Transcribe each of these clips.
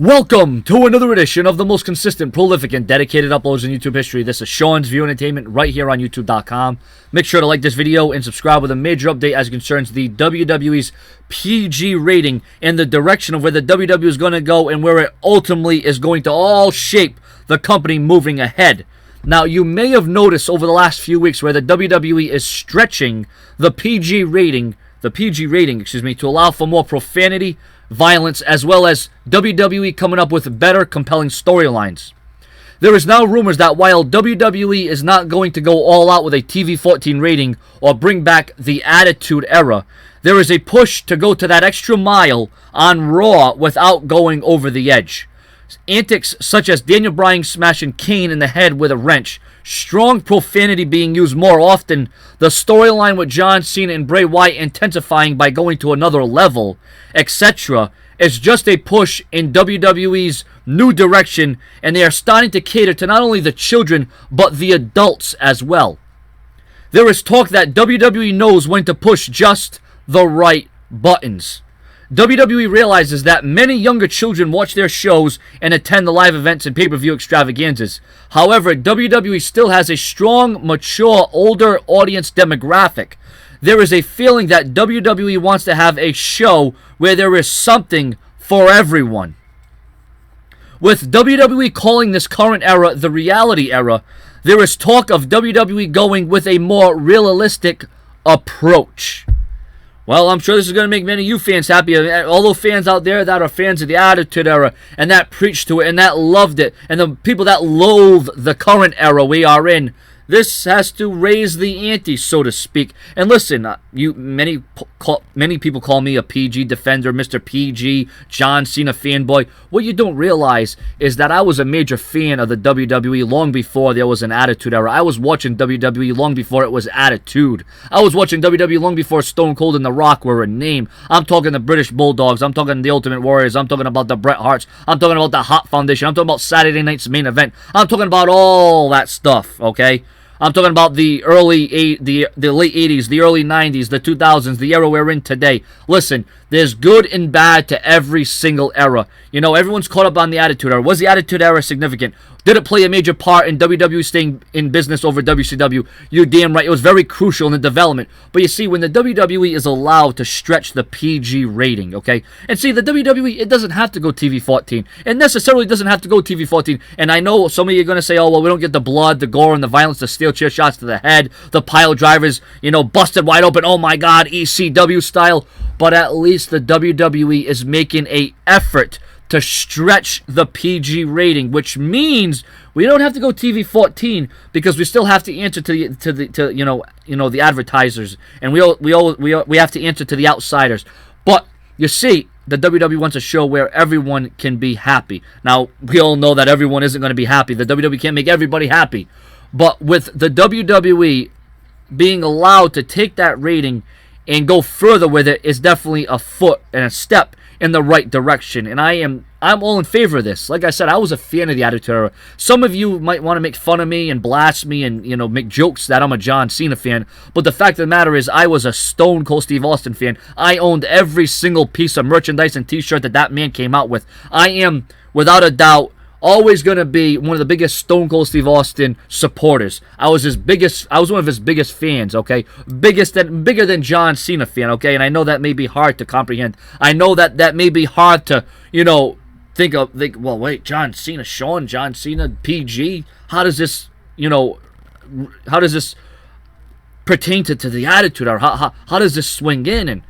Welcome to another edition of the most consistent, prolific, and dedicated uploads in YouTube history. This is Sean's View Entertainment right here on YouTube.com. Make sure to like this video and subscribe with a major update as it concerns the WWE's PG rating and the direction of where the WWE is going to go and where it ultimately is going to all shape the company moving ahead. Now, you may have noticed over the last few weeks where the WWE is stretching the PG rating, to allow for more profanity, violence, as well as WWE coming up with better, compelling storylines. There is now rumors that while WWE is not going to go all out with a TV-14 rating or bring back the Attitude Era, there is a push to go to that extra mile on Raw without going over the edge. Antics such as Daniel Bryan smashing Kane in the head with a wrench, strong profanity being used more often, the storyline with John Cena and Bray Wyatt intensifying by going to another level, etc., is just a push in WWE's new direction, and they are starting to cater to not only the children, but the adults as well. There is talk that WWE knows when to push just the right buttons. WWE realizes that many younger children watch their shows and attend the live events and pay-per-view extravaganzas. However, WWE still has a strong, mature, older audience demographic. There is a feeling that WWE wants to have a show where there is something for everyone. With WWE calling this current era the reality era, there is talk of WWE going with a more realistic approach. Well, I'm sure this is going to make many of you fans happy. All those fans out there that are fans of the Attitude Era and that preached to it and that loved it, and the people that loathe the current era we are in, this has to raise the ante, so to speak. And listen, many people call me a PG defender, Mr. PG, John Cena fanboy. What you don't realize is that I was a major fan of the WWE long before there was an Attitude Era. I was watching WWE long before it was Attitude. I was watching WWE long before Stone Cold and The Rock were a name. I'm talking the British Bulldogs. I'm talking the Ultimate Warriors. I'm talking about the Bret Harts. I'm talking about the Hot Foundation. I'm talking about Saturday Night's Main Event. I'm talking about all that stuff, okay? I'm talking about the late 80s, the early 90s, the 2000s, the era we're in today. Listen, there's good and bad to every single era. You know, everyone's caught up on the Attitude Era. Was the Attitude Era significant? Did it play a major part in WWE staying in business over WCW? You're damn right. It was very crucial in the development. But you see, when the WWE is allowed to stretch the PG rating, okay? And see, the WWE, it doesn't have to go TV-14. It necessarily doesn't have to go TV-14. And I know some of you are going to say, oh, well, we don't get the blood, the gore, and the violence, the steel chair shots to the head, the pile drivers, you know, busted wide open. Oh, my God, ECW style. But at least the WWE is making an effort to stretch the PG rating, which means we don't have to go TV-14 because we still have to answer to the advertisers, and we have to answer to the outsiders. But you see, the WWE wants a show where everyone can be happy. Now, we all know that everyone isn't going to be happy. The WWE can't make everybody happy. But with the WWE being allowed to take that rating and go further with it is definitely a foot and a step in the right direction, and I'm all in favor of this. Like I said, I was a fan of the Attitude Era. Some of you might want to make fun of me and blast me and, you know, make jokes that I'm a John Cena fan, but the fact of the matter is I was a Stone Cold Steve Austin fan. I owned every single piece of merchandise and t-shirt that man came out with. I am, without a doubt, always going to be one of the biggest Stone Cold Steve Austin supporters. I was one of his biggest fans, okay? Bigger than John Cena fan, okay? And I know that may be hard to comprehend. I know that may be hard to, you know, think, well, wait, John Cena, John Cena, PG? How does this pertain to the Attitude Era? How does this swing in? And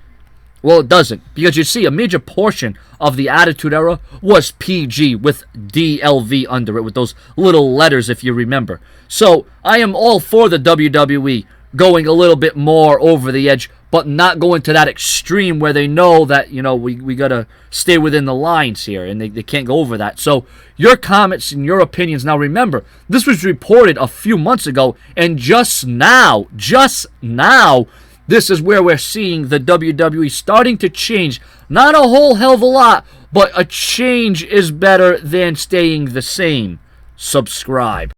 well, it doesn't, because you see, a major portion of the Attitude Era was PG with DLV under it, with those little letters, if you remember. So, I am all for the WWE going a little bit more over the edge, but not going to that extreme where they know that, you know, we got to stay within the lines here, and they can't go over that. So, your comments and your opinions. Now, remember, this was reported a few months ago, and just now, this is where we're seeing the WWE starting to change. Not a whole hell of a lot, but a change is better than staying the same. Subscribe.